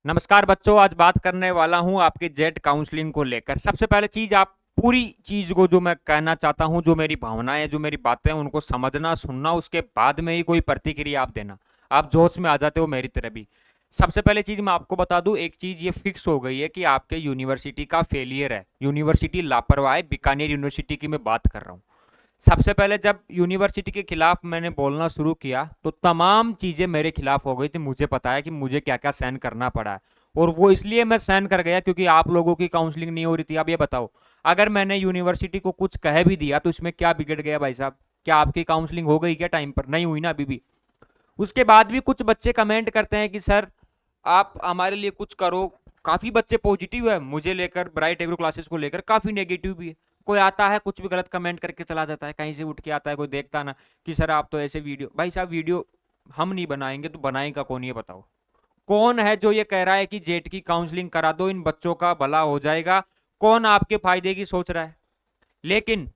नमस्कार बच्चों, आज बात करने वाला हूं आपके जेट काउंसलिंग को लेकर। सबसे पहले चीज, आप पूरी चीज को जो मैं कहना चाहता हूं, जो मेरी भावनाएं, जो मेरी बातें हैं, उनको समझना, सुनना, उसके बाद में ही कोई प्रतिक्रिया आप देना। आप जोश में आ जाते हो मेरी तरह भी। सबसे पहले चीज मैं आपको बता दूं, एक चीज ये फिक्स हो गई है कि आपके यूनिवर्सिटी का फेलियर है, यूनिवर्सिटी लापरवाह है। बीकानेर यूनिवर्सिटी की मैं बात कर रहा हूँ। सबसे पहले जब यूनिवर्सिटी के खिलाफ मैंने बोलना शुरू किया तो तमाम चीजें मेरे खिलाफ हो गई थी। मुझे पता है कि मुझे क्या क्या सहन करना पड़ा है, और वो इसलिए मैं सहन कर गया क्योंकि आप लोगों की काउंसलिंग नहीं हो रही थी। अब ये बताओ, अगर मैंने यूनिवर्सिटी को कुछ कह भी दिया तो इसमें क्या बिगड़ गया भाई साहब? क्या आपकी काउंसलिंग हो गई क्या टाइम पर? नहीं हुई ना अभी भी। उसके बाद भी कुछ बच्चे कमेंट करते हैं कि सर आप हमारे लिए कुछ करो। काफी बच्चे पॉजिटिव है मुझे लेकर, ब्राइट एग्रो क्लासेस को लेकर, काफी नेगेटिव भी है। कोई आता है कुछ भी गलत कमेंट करके चला जाता है, कहीं से उठ के आता है, कोई देखता ना कि सर आप तो ऐसे वीडियो, भाई साहब वीडियो हम नहीं बनाएंगे तो बनाएगा कौन, ये बताओ। कौन है जो ये कह रहा है कि जेट की काउंसलिंग करा दो, इन बच्चों का भला हो जाएगा? कौन आपके फायदे की सोच रहा है? लेकिन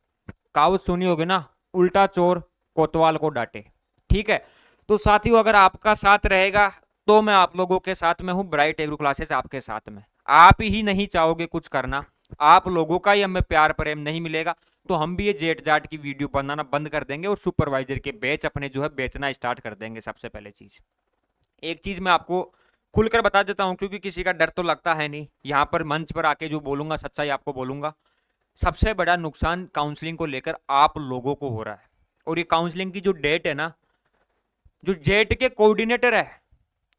कहावत सुनी होगी ना, उल्टा चोर कोतवाल को डांटे। ठीक है, तो साथियों अगर आपका साथ रहेगा तो मैं आप लोगों के साथ में हूं, ब्राइट एग्रो क्लासेस आपके साथ में। आप ही नहीं चाहोगे कुछ करना, आप लोगों का ही हमें प्यार प्रेम नहीं मिलेगा, तो हम भी ये जेट जाट की वीडियो बनाना बंद कर देंगे और सुपरवाइजर के बैच अपने जो है बेचना स्टार्ट कर देंगे। सबसे पहले चीज, एक चीज मैं आपको खुलकर बता देता हूं, क्योंकि किसी का डर तो लगता है नहीं। यहां पर मंच पर आके जो बोलूंगा सच्चाई आपको बोलूंगा। सबसे बड़ा नुकसान काउंसलिंग को लेकर आप लोगों को हो रहा है। और ये काउंसलिंग की जो डेट है ना, जो जेट के कोऑर्डिनेटर है,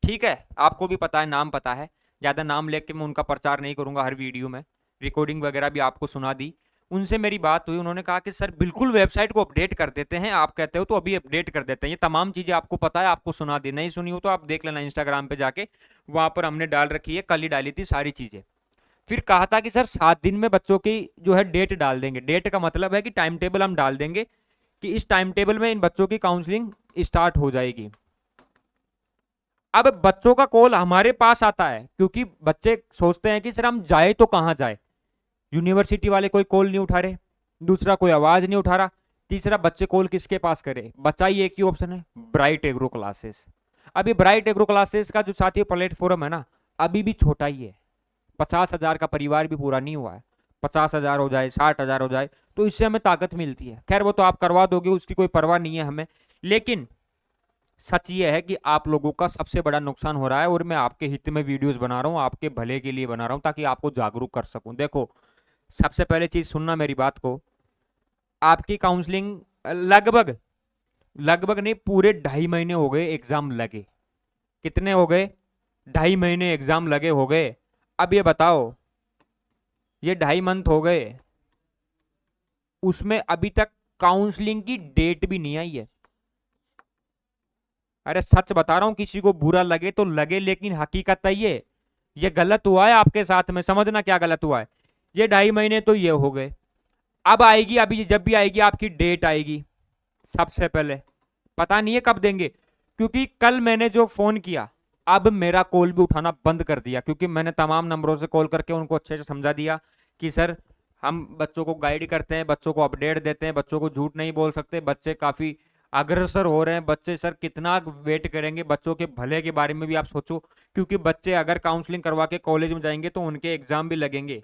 ठीक है, आपको भी पता है, नाम पता है। ज्यादा नाम लेके मैं उनका प्रचार नहीं करूंगा हर वीडियो में, रिकॉर्डिंग वगैरह भी आपको सुना दी। उनसे मेरी बात हुई, उन्होंने कहा कि सर बिल्कुल वेबसाइट को अपडेट कर देते हैं, आप कहते हो तो अभी अपडेट कर देते हैं। ये तमाम चीजें आपको पता है, आपको सुना दी। नहीं सुनी हो तो आप देख लेना इंस्टाग्राम पे जाके, वहां पर हमने डाल रखी है, कल ही डाली थी सारी चीजें। फिर कहा था कि सर 7 दिन में बच्चों की जो है डेट डाल देंगे। डेट का मतलब है कि टाइम टेबल हम डाल देंगे कि इस टाइम टेबल में इन बच्चों की काउंसलिंग स्टार्ट हो जाएगी। अब बच्चों का कॉल हमारे पास आता है क्योंकि बच्चे सोचते हैं कि सर हम जाए तो कहां जाए। यूनिवर्सिटी वाले कोई कॉल नहीं उठा रहे, दूसरा कोई आवाज नहीं उठा रहा, तीसरा बच्चे कॉल किसके पास करे? बच्चा ही एक ही ऑप्शन है, ब्राइट एग्रो क्लासेस। अभी ब्राइट एग्रो क्लासेस का जो साथी प्लेटफॉर्म है ना, अभी भी छोटा ही है। 50,000 का परिवार भी पूरा नहीं हुआ है। 50,000 हो जाए, 60,000 हो जाए तो इससे हमें ताकत मिलती है। खैर वो तो आप करवा दोगे, उसकी कोई परवाह नहीं है हमें। लेकिन सच ये है कि आप लोगों का सबसे बड़ा नुकसान हो रहा है, और मैं आपके हित में वीडियोस बना रहा हूँ, आपके भले के लिए बना रहा हूँ, ताकि आपको जागरूक कर सकूं। देखो, सबसे पहले चीज सुनना मेरी बात को। आपकी काउंसलिंग लगभग, लगभग नहीं, पूरे 2.5 महीने हो गए एग्जाम लगे। कितने हो गए? 2.5 महीने एग्जाम लगे हो गए। अब ये बताओ, ये 2.5 मंथ हो गए, उसमें अभी तक काउंसलिंग की डेट भी नहीं आई है। अरे सच बता रहा हूं, किसी को बुरा लगे तो लगे, लेकिन हकीकत है ये गलत हुआ है आपके साथ में। समझना क्या गलत हुआ है। ये 2.5 महीने तो ये हो गए। अब आएगी, अभी जब भी आएगी आपकी डेट आएगी, सबसे पहले पता नहीं है कब देंगे। क्योंकि कल मैंने जो फोन किया, अब मेरा कॉल भी उठाना बंद कर दिया, क्योंकि मैंने तमाम नंबरों से कॉल करके उनको अच्छे से समझा दिया कि सर हम बच्चों को गाइड करते हैं, बच्चों को अपडेट देते हैं, बच्चों को झूठ नहीं बोल सकते। बच्चे काफी अग्रसर हो रहे हैं, बच्चे सर कितना वेट करेंगे? बच्चों के भले के बारे में भी आप सोचो, क्योंकि बच्चे अगर काउंसलिंग करवा के कॉलेज में जाएंगे तो उनके एग्जाम भी लगेंगे।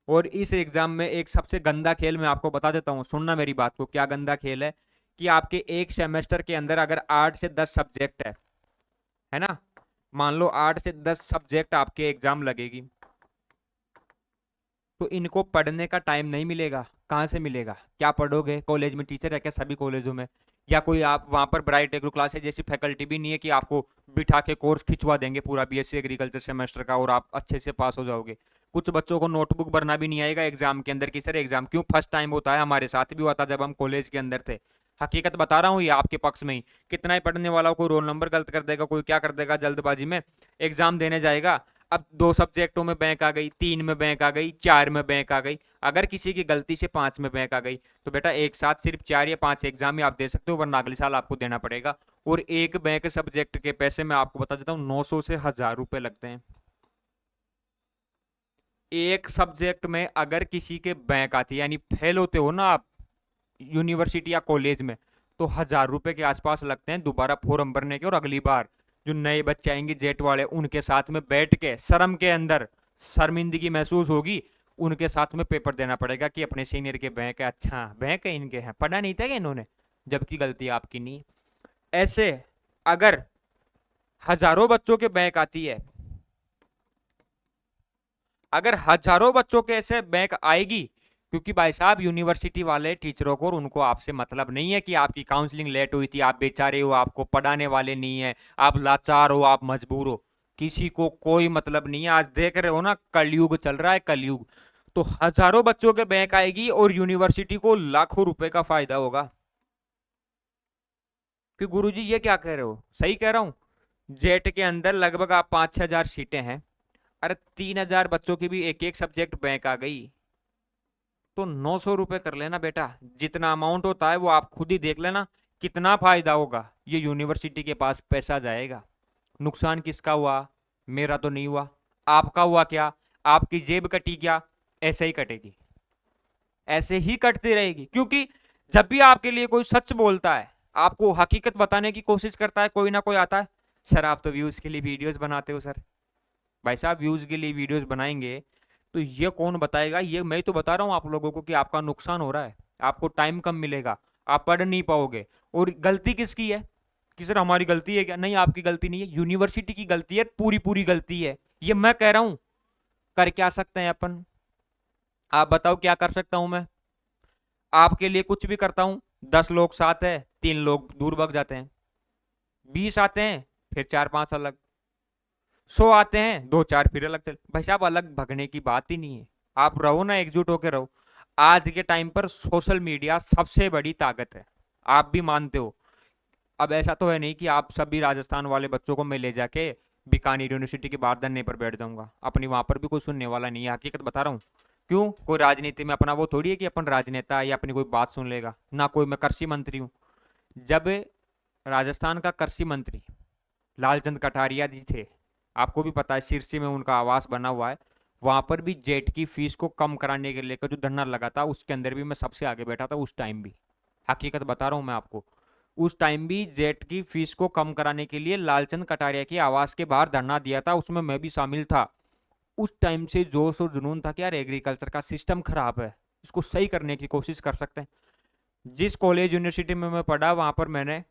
और इस एग्जाम में एक सबसे गंदा खेल मैं आपको बता देता हूँ, सुनना मेरी बात को। क्या गंदा खेल है? कि आपके एक सेमेस्टर के अंदर अगर 8 से 10 सब्जेक्ट है ना, मान लो 8 से 10 सब्जेक्ट आपके एग्जाम लगेगी, तो इनको पढ़ने का टाइम नहीं मिलेगा। कहाँ से मिलेगा? क्या पढ़ोगे? कॉलेज में टीचर है क्या सभी कॉलेजों में? या कोई आप वहां पर ब्राइट एग्रो क्लासेस जैसी फैकल्टी भी नहीं है कि आपको बिठा के कोर्स खिंचवा देंगे पूरा बीएससी एग्रीकल्चर सेमेस्टर का और आप अच्छे से पास हो जाओगे। कुछ बच्चों को नोटबुक भरना भी नहीं आएगा एग्जाम के अंदर कि सर एग्जाम क्यों। फर्स्ट टाइम होता है, हमारे साथ भी हुआ था जब हम कॉलेज के अंदर थे। हकीकत बता रहा हूँ ये आपके पक्ष में ही। कितना ही पढ़ने वाला कोई रोल नंबर गलत कर देगा, कोई क्या कर देगा जल्दबाजी में, एग्जाम देने जाएगा। अब 2 सब्जेक्टों में बैंक आ गई, 3 में बैंक आ गई, 4 में बैंक आ गई, अगर किसी की गलती से 5 में बैंक आ गई, तो बेटा एक साथ सिर्फ 4 या 5 एग्जाम ही आप दे सकते हो, वरना अगले साल आपको देना पड़ेगा। और एक बैंक सब्जेक्ट के पैसे मैं आपको बता देता हूँ, 900 से 1,000 रुपए लगते हैं। एक सब्जेक्ट में अगर किसी के बैंक आती है, यानी फेल होते हो ना आप यूनिवर्सिटी या कॉलेज में, तो 1,000 रुपए के आसपास लगते हैं दोबारा फॉर्म भरने के और अगली बार जो नए बच्चे आएंगे जेट वाले, उनके साथ में बैठ के शर्म के अंदर शर्मिंदगी महसूस होगी, उनके साथ में पेपर देना पड़ेगा कि अपने सीनियर के बैंक है, अच्छा बैंक है इनके, हैं पढ़ा नहीं था कि इन्होंने, जबकि गलती आपकी नहीं है। ऐसे अगर हजारों बच्चों के बैंक आती है, अगर हजारों बच्चों के ऐसे बैंक आएगी, क्योंकि भाई साहब यूनिवर्सिटी वाले टीचरों को और उनको आपसे मतलब नहीं है कि आपकी काउंसलिंग लेट हुई थी, आप बेचारे हो, आपको पढ़ाने वाले नहीं है, आप लाचार हो, आप मजबूर हो, किसी को कोई मतलब नहीं है। आज देख रहे हो ना, कलयुग चल रहा है, कलयुग। तो हजारों बच्चों के बैंक आएगी और यूनिवर्सिटी को लाखों रुपए का फायदा होगा। कि गुरुजी ये क्या कह रहे हो, सही कह रहा हूं। जेट के अंदर लगभग आप 5-6 हजार सीटें हैं, अरे 3 हजार बच्चों की भी एक एक सब्जेक्ट बैंक आ गई, तो 900 रुपए कर लेना बेटा, जितना अमाउंट होता है वो आप खुद ही देख लेना, कितना फायदा होगा। ये यूनिवर्सिटी के पास पैसा जाएगा, नुकसान किसका हुआ, मेरा तो नहीं हुआ, आपका हुआ क्या, आपकी जेब कटी क्या, ऐसे ही कटेगी, ऐसे ही कटती रहेगी। क्योंकि जब भी आपके लिए कोई सच बोलता है, आपको हकीकत बताने की कोशिश करता है, कोई ना कोई आता है, सर आप तो व्यूज के लिए वीडियोस बनाते हो सर। भाई साहब व्यूज के लिए वीडियोस बनाएंगे तो ये कौन बताएगा, ये मैं तो बता रहा हूं आप लोगों को कि आपका नुकसान हो रहा है, आपको टाइम कम मिलेगा, आप पढ़ नहीं पाओगे। और गलती किसकी है, कि सर हमारी गलती है क्या, नहीं आपकी गलती नहीं है, यूनिवर्सिटी की गलती है, पूरी पूरी गलती है। ये मैं कह रहा हूं, कर क्या सकते हैं अपन, आप बताओ क्या कर सकता हूं मैं, आपके लिए कुछ भी करता हूं, 10 लोग साथ है, 3 लोग दूर भाग जाते हैं, 20 आते हैं फिर 4-5 अलग, 100 आते हैं 2-4 फिर अलग चल। भाई साहब अलग भगने की बात ही नहीं है, आप रहो ना, एकजुट होकर रहो। आज के टाइम पर सोशल मीडिया सबसे बड़ी ताकत है, आप भी मानते हो। अब ऐसा तो है नहीं कि आप सभी राजस्थान वाले बच्चों को मैं ले जाके बीकानेर यूनिवर्सिटी के बाहर धरने पर बैठ जाऊंगा, अपनी वहां पर भी कोई सुनने वाला नहीं है, हकीकत बता रहा हूँ। क्यों, कोई राजनीति में अपना वो थोड़ी है कि अपन राजनेता या अपनी कोई बात सुन लेगा, ना कोई मैं कृषि मंत्री हूँ। जब राजस्थान का कृषि मंत्री लालचंद कटारिया जी थे, आपको भी पता है सिरसी में उनका आवास बना हुआ है, वहां पर भी जेट की फीस को कम कराने के लेकर जो धरना लगा था, उसके अंदर भी मैं सबसे आगे बैठा था उस टाइम भी, हकीकत बता रहा हूं मैं आपको। उस टाइम भी जेट की फीस को कम कराने के लिए लालचंद कटारिया के आवास के बाहर धरना दिया था, उसमें मैं भी शामिल था। उस टाइम से जोश और जुनून था कि यार एग्रीकल्चर का सिस्टम खराब है, इसको सही करने की कोशिश कर सकते हैं। जिस कॉलेज यूनिवर्सिटी में मैं पढ़ा वहां पर मैंने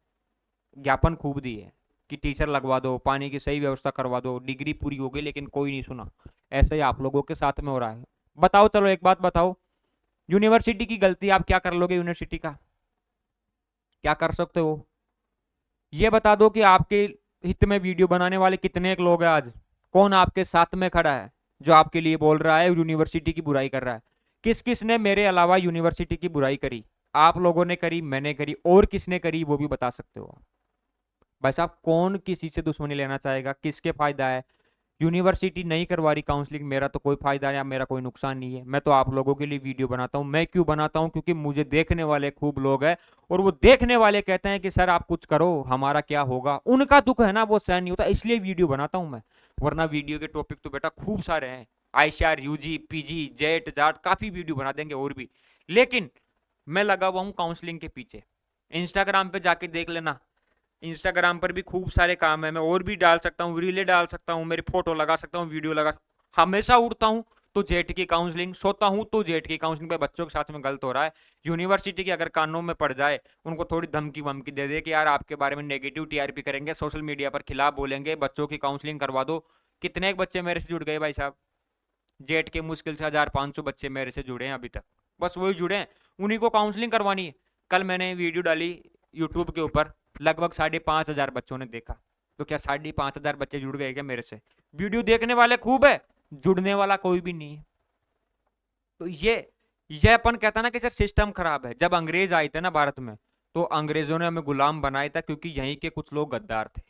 ज्ञापन खूब दिए कि टीचर लगवा दो, पानी की सही व्यवस्था करवा दो, डिग्री पूरी हो गई, लेकिन कोई नहीं सुना। ऐसा ही आप लोगों के साथ में हो रहा है। बताओ, चलो एक बात बताओ, यूनिवर्सिटी की गलती आप क्या कर लोगे, यूनिवर्सिटी का क्या कर सकते हो, ये बता दो कि आपके हित में वीडियो बनाने वाले कितने लोग हैं आज, कौन आपके साथ में खड़ा है जो आपके लिए बोल रहा है, यूनिवर्सिटी की बुराई कर रहा है। किस किस ने मेरे अलावा यूनिवर्सिटी की बुराई करी, आप लोगों ने करी, मैंने करी, और किसने करी वो भी बता सकते हो आप। भाई साहब कौन किसी से दुश्मनी लेना चाहेगा, किसके फायदा है, यूनिवर्सिटी नहीं करवा रही काउंसलिंग, मेरा तो कोई फायदा या मेरा कोई नुकसान नहीं है। मैं तो आप लोगों के लिए वीडियो बनाता हूं, मैं क्यों बनाता हूं, क्योंकि मुझे देखने वाले खूब लोग हैं, और वो देखने वाले कहते हैं कि सर आप कुछ करो, हमारा क्या होगा, उनका दुख है ना वो सहन नहीं होता, इसलिए वीडियो बनाता हूं मैं। वरना वीडियो के टॉपिक तो बेटा खूब सारे हैं, आईसीआर, यूजी, पीजी, जेट जाट, काफी वीडियो बना देंगे और भी। लेकिन मैं लगा हुआ हूँ काउंसलिंग के पीछे। इंस्टाग्राम पे जाके देख लेना, इंस्टाग्राम पर भी खूब सारे काम है, मैं और भी डाल सकता हूँ, रीले डाल सकता हूँ, मेरी फोटो लगा सकता हूँ, वीडियो लगा, हमेशा उठता हूँ तो जेट की काउंसलिंग, सोता हूँ तो जेट की काउंसलिंग पे बच्चों के साथ में गलत हो रहा है। यूनिवर्सिटी की अगर कानों में पड़ जाए, उनको थोड़ी धमकी वमकी दे दे कि यार आपके बारे में नेगेटिव टीआरपी करेंगे, सोशल मीडिया पर खिलाफ बोलेंगे, बच्चों की काउंसलिंग करवा दो। कितने एक बच्चे मेरे से जुड़ गए भाई साहब, जेट के मुश्किल से 1500 बच्चे मेरे से जुड़े हैं अभी तक, बस वही जुड़े हैं, उन्हीं को काउंसलिंग करवानी है। कल मैंने वीडियो डाली यूट्यूब के ऊपर, लगभग 5500 बच्चों ने देखा। तो क्या 5500 बच्चे जुड़ गए क्या मेरे से, वीडियो देखने वाले खूब है, जुड़ने वाला कोई भी नहीं है। तो ये अपन कहता ना कि सर सिस्टम खराब है। जब अंग्रेज आए थे ना भारत में, तो अंग्रेजों ने हमें गुलाम बनाया था, क्योंकि यहीं के कुछ लोग गद्दार थे,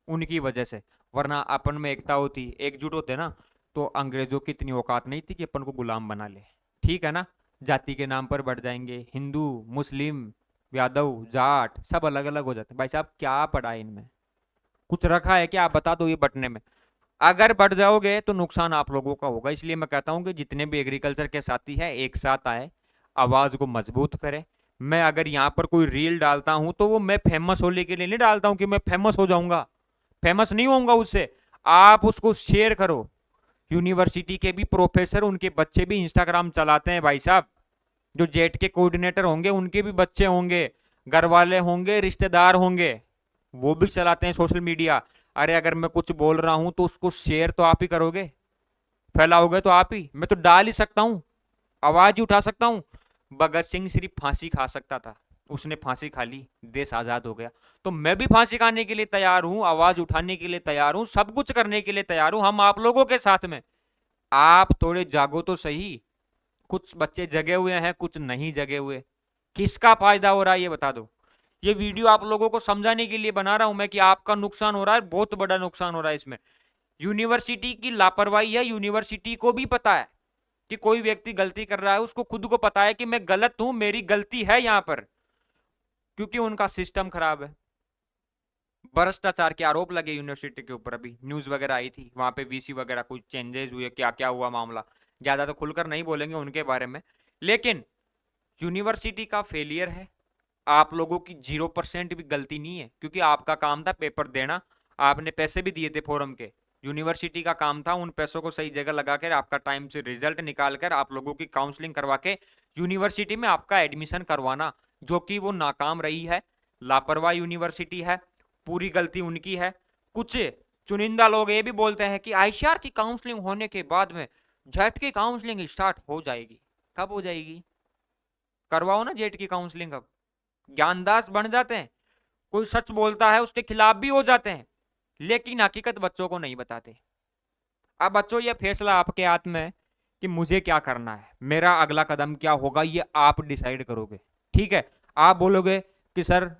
उनकी वजह से। वरना अपन में एकता होती, एकजुट होते ना, तो अंग्रेजों की इतनी औकात नहीं थी कि अपन को गुलाम बना ले। ठीक है ना, जाति के नाम पर बढ़ जाएंगे, हिंदू, मुस्लिम, यादव, जाट सब अलग अलग हो जाते हैं। भाई साहब क्या पढ़ा है इनमें, कुछ रखा है क्या, आप बता दो ये बटने में। अगर बढ़ जाओगे तो नुकसान आप लोगों का होगा। इसलिए मैं कहता हूं कि जितने भी एग्रीकल्चर के साथी हैं एक साथ आए, आवाज को मजबूत करें। मैं अगर यहाँ पर कोई रील डालता हूं तो वो मैं फेमस होने के लिए नहीं डालता हूं कि मैं फेमस हो जाऊंगा, फेमस नहीं होऊंगा उससे, आप उसको शेयर करो। यूनिवर्सिटी के भी प्रोफेसर, उनके बच्चे भी इंस्टाग्राम चलाते हैं भाई साहब। जो जेट के कोऑर्डिनेटर होंगे उनके भी बच्चे होंगे, घर वाले होंगे, रिश्तेदार होंगे, वो भी चलाते हैं सोशल मीडिया। अरे अगर मैं कुछ बोल रहा हूं तो उसको शेयर तो आप ही करोगे, फैलाओगे तो आप ही। मैं तो डाल ही सकता हूं, आवाज ही उठा सकता हूं। भगत सिंह सिर्फ फांसी खा सकता था, उसने फांसी खा ली, देश आजाद हो गया। तो मैं भी फांसी खाने के लिए तैयार हूं, आवाज उठाने के लिए तैयार हूं, सब कुछ करने के लिए तैयार हूं, हम आप लोगों के साथ में। आप थोड़े जागो तो सही। कुछ बच्चे जगे हुए हैं, कुछ नहीं जगे हुए। किसका फायदा हो रहा है ये बता दो। ये वीडियो आप लोगों को समझाने के लिए बना रहा हूं मैं कि आपका नुकसान हो रहा है, बहुत बड़ा नुकसान हो रहा है इसमें। यूनिवर्सिटी की लापरवाही है, यूनिवर्सिटी को भी पता है कि कोई व्यक्ति गलती कर रहा है, उसको खुद को पता है कि मैं गलत हूं, मेरी गलती है यहां पर, क्योंकि उनका सिस्टम खराब है। भ्रष्टाचार के आरोप लगे यूनिवर्सिटी के ऊपर, अभी न्यूज वगैरह आई थी, वहां पे वीसी वगैरह कुछ चेंजेस हुए, क्या क्या हुआ मामला, ज्यादा तो खुलकर नहीं बोलेंगे उनके बारे में। लेकिन यूनिवर्सिटी का फेलियर है, आप लोगों की 0% भी गलती नहीं है, क्योंकि आपका काम था पेपर देना, आपने पैसे भी दिए थे फोरम के। यूनिवर्सिटी का काम था उन पैसों को सही जगह लगाकर आपका टाइम से रिजल्ट निकाल कर आप लोगों की काउंसलिंग करवा के यूनिवर्सिटी में आपका एडमिशन करवाना, जो कि वो नाकाम रही है। लापरवाह यूनिवर्सिटी है, पूरी गलती उनकी है। कुछ चुनिंदा लोग ये भी बोलते हैं कि आईसीआर की काउंसलिंग होने के बाद में जेट की काउंसलिंग स्टार्ट हो जाएगी। कब हो जाएगी? करवाओ ना जेट की काउंसलिंग अब। ज्ञानदास बन जाते हैं, कोई सच बोलता है उसके खिलाफ भी हो जाते हैं, लेकिन हकीकत बच्चों को नहीं बताते। अब बच्चों ये फैसला आपके हाथ में है कि मुझे क्या करना है, मेरा अगला कदम क्या होगा, ये आप डिसाइड करोगे। ठीक है, आप बोलोगे कि सर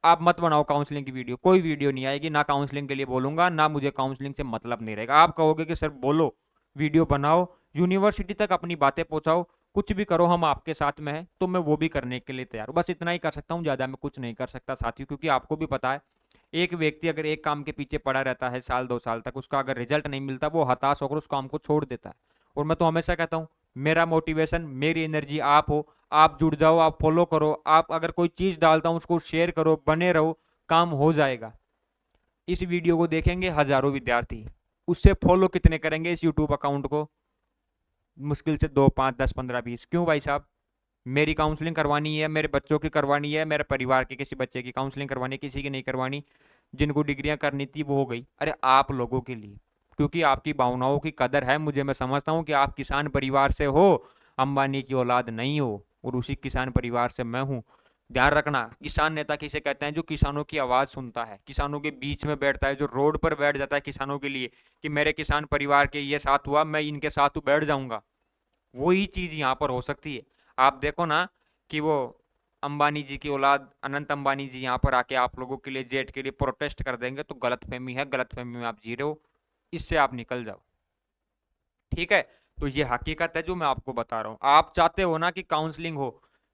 आप मत बनाओ काउंसलिंग की वीडियो, कोई वीडियो नहीं आएगी, ना काउंसलिंग के लिए बोलूंगा, ना मुझे काउंसलिंग से मतलब नहीं रहेगा। आप कहोगे कि सर बोलो, वीडियो बनाओ, यूनिवर्सिटी तक अपनी बातें पहुंचाओ, कुछ भी करो, हम आपके साथ में हैं, तो मैं वो भी करने के लिए तैयार हूं। बस इतना ही कर सकता हूं, ज्यादा मैं कुछ नहीं कर सकता साथियों, क्योंकि आपको भी पता है एक व्यक्ति अगर एक काम के पीछे पड़ा रहता है साल 2 साल तक, उसका अगर रिजल्ट नहीं मिलता, वो हताश होकर उस काम को छोड़ देता है। और मैं तो हमेशा कहता हूँ, मेरा मोटिवेशन, मेरी एनर्जी आप हो, आप जुड़ जाओ, आप फॉलो करो, आप अगर कोई चीज डालता हूँ उसको शेयर करो, बने रहो, काम हो जाएगा। इस वीडियो को देखेंगे हजारों विद्यार्थी, उससे फॉलो कितने करेंगे इस यूट्यूब अकाउंट को? मुश्किल से 2 5 10 15 20। क्यों भाई साहब? मेरी काउंसलिंग करवानी है, मेरे बच्चों की करवानी है, मेरे परिवार के किसी बच्चे की काउंसलिंग करवानी है, किसी की नहीं करवानी। जिनको डिग्रियां करनी थी वो हो गई। अरे आप लोगों के लिए, क्योंकि आपकी भावनाओं की कदर है मुझे, मैं समझता हूँ कि आप किसान परिवार से हो, अंबानी की औलाद नहीं हो, और उसी किसान परिवार से मैं हूँ। ध्यान रखना, किसान नेता किसे कहते हैं? जो किसानों की आवाज सुनता है, किसानों के बीच में बैठता है, जो रोड पर बैठ जाता है किसानों के लिए, कि मेरे किसान परिवार के ये साथ हुआ, मैं इनके साथ बैठ जाऊंगा। वही चीज यहाँ पर हो सकती है। आप देखो ना कि वो अंबानी जी की औलाद अनंत अंबानी जी यहाँ पर आके आप लोगों के लिए, जेट के लिए प्रोटेस्ट कर देंगे, तो गलतफहमी है, गलतफहमी में आप जी रहे हो, इससे आप निकल जाओ। ठीक है, तो ये हकीकत है जो मैं आपको बता रहा हूँ। आप चाहते हो ना कि काउंसलिंग हो।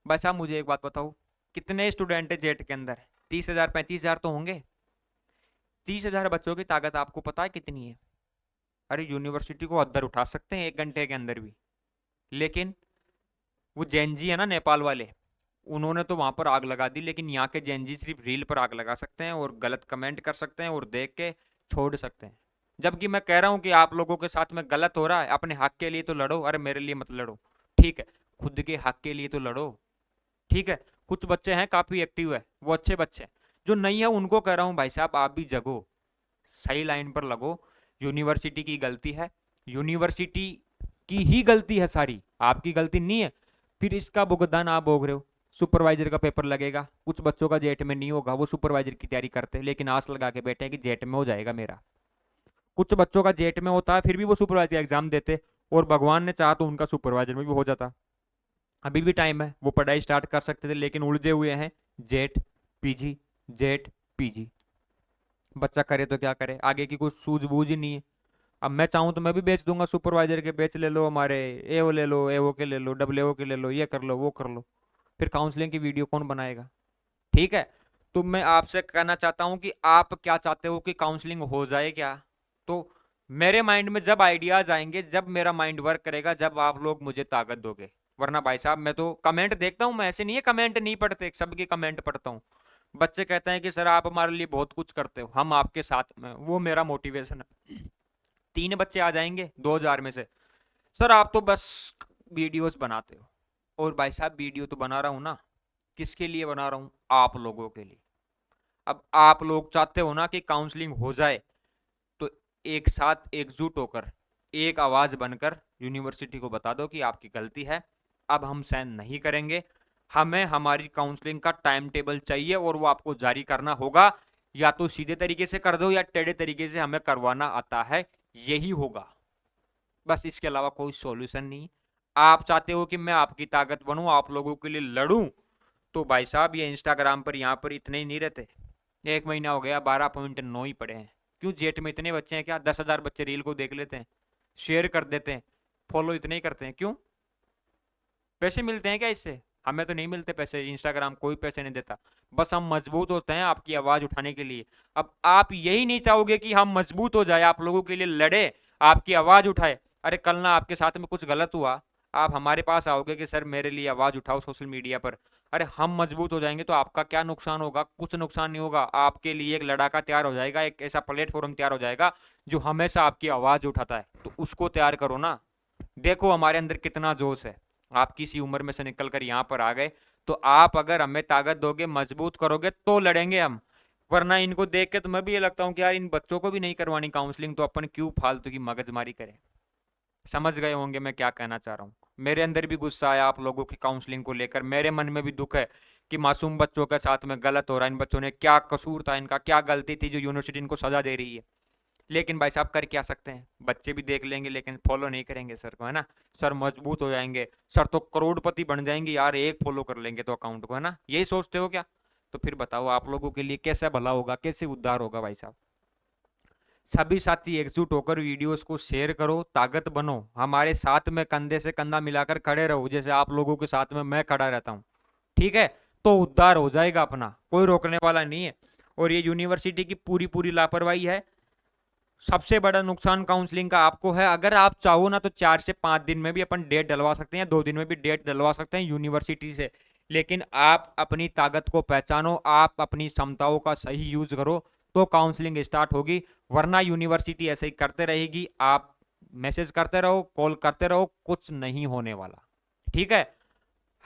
बस आप मुझे एक बात बताओ, कितने स्टूडेंट है जेट के अंदर? 30,000 35,000 तो होंगे। 30,000 बच्चों की ताकत आपको पता है कितनी है? अरे यूनिवर्सिटी को अद्दर उठा सकते हैं 1 घंटे के अंदर भी। लेकिन वो जैनजी है ना, नेपाल वाले, उन्होंने तो वहां पर आग लगा दी, लेकिन यहाँ के जैनजी सिर्फ रील पर आग लगा सकते हैं और गलत कमेंट कर सकते हैं और देख के छोड़ सकते हैं। जबकि मैं कह रहा हूँ कि आप लोगों के साथ में गलत हो रहा है, अपने हक के लिए तो लड़ो। अरे मेरे लिए मत लड़ो, ठीक है, खुद के हक के लिए तो लड़ो। ठीक है, कुछ बच्चे हैं काफी एक्टिव है, वो अच्छे बच्चे हैं। जो नहीं है उनको कह रहा हूँ भाई साहब आप भी जगो, सही लाइन पर लगो। यूनिवर्सिटी की गलती है, यूनिवर्सिटी की ही गलती है सारी, आपकी गलती नहीं है। फिर इसका भुगतान आप भोग रहे हो। सुपरवाइजर का पेपर लगेगा, कुछ बच्चों का जेट में नहीं होगा, वो सुपरवाइजर की तैयारी करते हैं, लेकिन आस लगा के बैठे हैं कि जेट में हो जाएगा मेरा। कुछ बच्चों का जेट में होता है, फिर भी वो सुपरवाइजर एग्जाम देते, और भगवान ने चाहा तो उनका सुपरवाइजर में भी हो जाता। अभी भी टाइम है, वो पढ़ाई स्टार्ट कर सकते थे, लेकिन उलझे हुए हैं जेट पीजी, जेट पीजी। बच्चा करे तो क्या करे, आगे की कुछ सूझबूझ ही नहीं है। अब मैं चाहूँ तो मैं भी बेच दूंगा, सुपरवाइजर के बेच ले लो, हमारे एओ ले लो, एओ के ले लो, डब्ल्यू ओ के ले लो, ये कर लो वो कर लो। फिर काउंसलिंग की वीडियो कौन बनाएगा? ठीक है, तो मैं आपसे कहना चाहता हूं कि आप क्या चाहते हो कि काउंसलिंग हो जाए क्या? तो मेरे माइंड में जब आइडियाज आएंगे, जब मेरा माइंड वर्क करेगा, जब आप लोग मुझे ताकत दोगे। वरना भाई साहब मैं तो कमेंट देखता हूं, मैं ऐसे नहीं है कमेंट नहीं पढ़ते, सबके कमेंट पढ़ता हूं। बच्चे कहते हैं कि सर आप हमारे लिए बहुत कुछ करते हो, हम आपके साथ में, वो मेरा मोटिवेशन है। 3 बच्चे आ जाएंगे 2,000 में से, सर आप तो बस वीडियोस बनाते हो। और भाई साहब वीडियो तो बना रहा हूं ना, किसके लिए बना रहा हूं? आप लोगों के लिए। अब आप लोग चाहते हो ना कि काउंसलिंग हो जाए, तो एक साथ एकजुट होकर एक आवाज बनकर यूनिवर्सिटी को बता दो कि आपकी गलती है, अब हम सहन नहीं करेंगे, हमें हमारी काउंसलिंग का टाइम टेबल चाहिए और वो आपको जारी करना होगा। या तो सीधे तरीके से कर दो या टेढ़े तरीके से, हमें करवाना आता है, यही होगा। बस इसके अलावा कोई सॉल्यूशन नहीं। आप चाहते हो कि मैं आपकी ताकत बनूं, आप लोगों के लिए लड़ूं, तो भाई साहब ये इंस्टाग्राम पर यहाँ पर इतने ही नहीं रहते। 1 महीना हो गया 12.9 ही पड़े हैं। क्यों? जेट में इतने बच्चे हैं क्या? 10,000 बच्चे रील को देख लेते हैं, शेयर कर देते हैं, फॉलो इतने ही करते हैं, क्यों? पैसे मिलते हैं क्या इससे? हमें तो नहीं मिलते पैसे, इंस्टाग्राम कोई पैसे नहीं देता। बस हम मजबूत होते हैं आपकी आवाज उठाने के लिए। अब आप यही नहीं चाहोगे कि हम मजबूत हो जाए, आप लोगों के लिए लड़े, आपकी आवाज उठाए। अरे कल ना आपके साथ में कुछ गलत हुआ, आप हमारे पास आओगे कि सर मेरे लिए आवाज उठाओ सोशल मीडिया पर। अरे हम मजबूत हो जाएंगे तो आपका क्या नुकसान होगा? कुछ नुकसान नहीं होगा। आपके लिए एक लड़ाका तैयार हो जाएगा, एक ऐसा प्लेटफॉर्म तैयार हो जाएगा जो हमेशा आपकी आवाज उठाता है, तो उसको तैयार करो ना। देखो हमारे अंदर कितना जोश है। आप किसी उम्र में से निकल कर यहाँ पर आ गए, तो आप अगर हमें ताकत दोगे, मजबूत करोगे, तो लड़ेंगे हम। वरना इनको देख के तो मैं भी ये लगता हूँ कि यार इन बच्चों को भी नहीं करवानी काउंसलिंग, तो अपन क्यों फालतू की मगजमारी करें। समझ गए होंगे मैं क्या कहना चाह रहा हूँ। मेरे अंदर भी गुस्सा आया आप लोगों की काउंसलिंग को लेकर, मेरे मन में भी दुख है कि मासूम बच्चों के साथ में गलत हो रहा है। इन बच्चों ने क्या कसूर था, इनका क्या गलती थी जो यूनिवर्सिटी इनको सजा दे रही है? लेकिन भाई साहब कर क्या सकते हैं, बच्चे भी देख लेंगे लेकिन फॉलो नहीं करेंगे सर को, है ना। सर मजबूत हो जाएंगे, सर तो करोड़पति बन जाएंगे यार, एक फॉलो कर लेंगे तो अकाउंट को, है ना, यही सोचते हो क्या? तो फिर बताओ आप लोगों के लिए कैसा भला होगा, कैसे उद्धार होगा भाई साहब। सभी साथी एकजुट होकर वीडियोस को शेयर करो, ताकत बनो, हमारे साथ में कंधे से कंधा मिलाकर खड़े रहो, जैसे आप लोगों के साथ में मैं खड़ा रहता हूँ। ठीक है, तो उद्धार हो जाएगा अपना, कोई रोकने वाला नहीं है। और ये यूनिवर्सिटी की पूरी पूरी लापरवाही है। सबसे बड़ा नुकसान काउंसलिंग का आपको है। अगर आप चाहो ना तो 4 से 5 दिन में भी अपन डेट डलवा सकते हैं, 2 दिन में भी डेट डलवा सकते हैं यूनिवर्सिटी से। लेकिन आप अपनी ताकत को पहचानो, आप अपनी क्षमताओं का सही यूज करो, तो काउंसलिंग स्टार्ट होगी। वरना यूनिवर्सिटी ऐसे ही करते रहेगी, आप मैसेज करते रहो, कॉल करते रहो, कुछ नहीं होने वाला। ठीक है,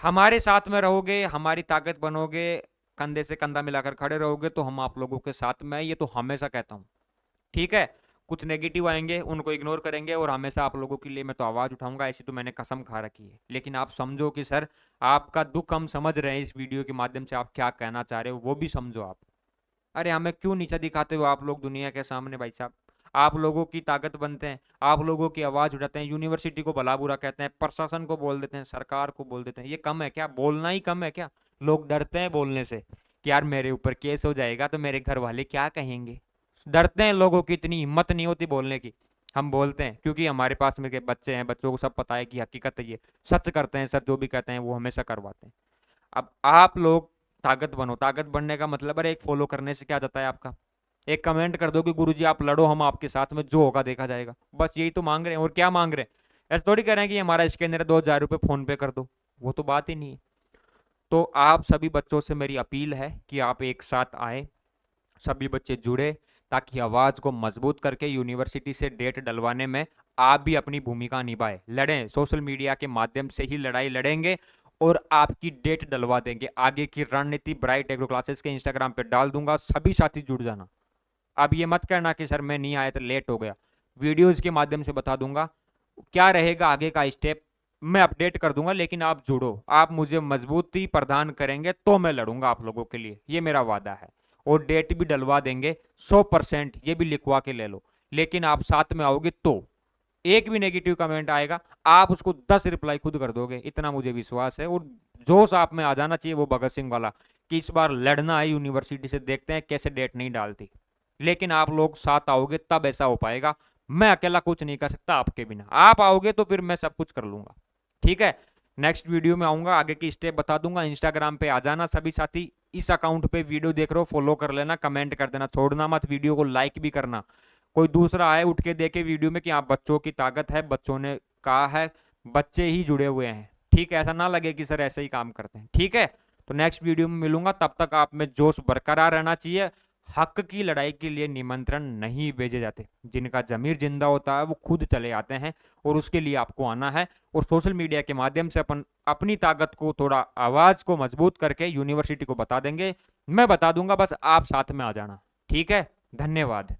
हमारे साथ में रहोगे, हमारी ताकत बनोगे, कंधे से कंधा मिलाकर खड़े रहोगे, तो हम आप लोगों के साथ में, ये तो हमेशा कहता हूं। ठीक है, कुछ नेगेटिव आएंगे उनको इग्नोर करेंगे, और हमेशा आप लोगों के लिए मैं तो आवाज उठाऊंगा, ऐसी तो मैंने कसम खा रखी है। लेकिन आप समझो कि सर आपका दुख हम समझ रहे हैं, इस वीडियो के माध्यम से आप क्या कहना चाह रहे हो वो भी समझो आप। अरे हमें क्यों नीचा दिखाते हो आप लोग दुनिया के सामने भाई साहब? आप लोगों की ताकत बनते हैं, आप लोगों की आवाज उठाते हैं, यूनिवर्सिटी को भला बुरा कहते हैं, प्रशासन को बोल देते हैं, सरकार को बोल देते हैं। ये कम है क्या? बोलना ही कम है क्या? लोग डरते हैं बोलने से कि यार मेरे ऊपर केस हो जाएगा तो मेरे घर वाले क्या कहेंगे। डरते हैं, लोगों की इतनी हिम्मत नहीं होती बोलने की। हम बोलते हैं क्योंकि हमारे पास में के बच्चे हैं, बच्चों को सब पता है कि हकीकत है, ये सच करते हैं सर, जो भी कहते हैं वो हमेशा करवाते हैं। अब आप लोग ताकत बनो। ताकत बनने का मतलब है एक फॉलो करने से क्या जाता है आपका? एक कमेंट कर दो कि गुरुजी आप लड़ो, हम आपके साथ में, जो होगा देखा जाएगा। बस यही तो मांग रहे हैं, और क्या मांग रहे हैं? ऐसा थोड़ी कह रहे हैं कि हमारा इसके अंदर 2,000 रुपये फोन पे कर दो, वो तो बात ही नहीं है। तो आप सभी बच्चों से मेरी अपील है कि आप एक साथ आए, सभी बच्चे जुड़े, ताकि आवाज को मजबूत करके यूनिवर्सिटी से डेट डलवाने में आप भी अपनी भूमिका निभाए। लड़ें, सोशल मीडिया के माध्यम से ही लड़ाई लड़ेंगे और आपकी डेट डलवा देंगे। आगे की रणनीति ब्राइट एग्रो क्लासेस के इंस्टाग्राम पे डाल दूंगा, सभी साथी जुड़ जाना। अब ये मत करना कि सर मैं नहीं आया तो लेट हो गया, वीडियोज के माध्यम से बता दूंगा क्या रहेगा आगे का स्टेप, मैं अपडेट कर दूंगा। लेकिन आप जुड़ो, आप मुझे मजबूती प्रदान करेंगे तो मैं लड़ूंगा आप लोगों के लिए, ये मेरा वादा है। और डेट भी डलवा देंगे 100%, ये भी लिखवा के ले लो। लेकिन आप साथ में आओगे तो एक भी नेगेटिव कमेंट आएगा आप उसको 10 रिप्लाई खुद कर दोगे, इतना मुझे विश्वास है। और जोश आप में आ जाना चाहिए वो भगत सिंह वाला कि इस बार लड़ना है यूनिवर्सिटी से, देखते हैं कैसे डेट नहीं डालती। लेकिन आप लोग साथ आओगे तब ऐसा हो पाएगा। मैं अकेला कुछ नहीं कर सकता आपके बिना, आप आओगे तो फिर मैं सब कुछ कर लूंगा। ठीक है, नेक्स्ट वीडियो में आऊंगा, आगे की स्टेप बता दूंगा। इंस्टाग्राम पे आ जाना सभी साथी, इस अकाउंट पे वीडियो देख रहे हो फॉलो कर लेना, कमेंट कर देना, छोड़ना मत, वीडियो को लाइक भी करना। कोई दूसरा आए उठ के देखे वीडियो में कि आप बच्चों की ताकत है, बच्चों ने कहा है, बच्चे ही जुड़े हुए हैं। ठीक है, ऐसा ना लगे कि सर ऐसे ही काम करते हैं। ठीक है, तो नेक्स्ट वीडियो में मिलूंगा, तब तक आप में जोश बरकरार रहना चाहिए। हक की लड़ाई के लिए निमंत्रण नहीं भेजे जाते, जिनका जमीर जिंदा होता है वो खुद चले आते हैं, और उसके लिए आपको आना है। और सोशल मीडिया के माध्यम से अपन अपनी ताकत को, थोड़ा आवाज को मजबूत करके यूनिवर्सिटी को बता देंगे। मैं बता दूंगा, बस आप साथ में आ जाना। ठीक है, धन्यवाद।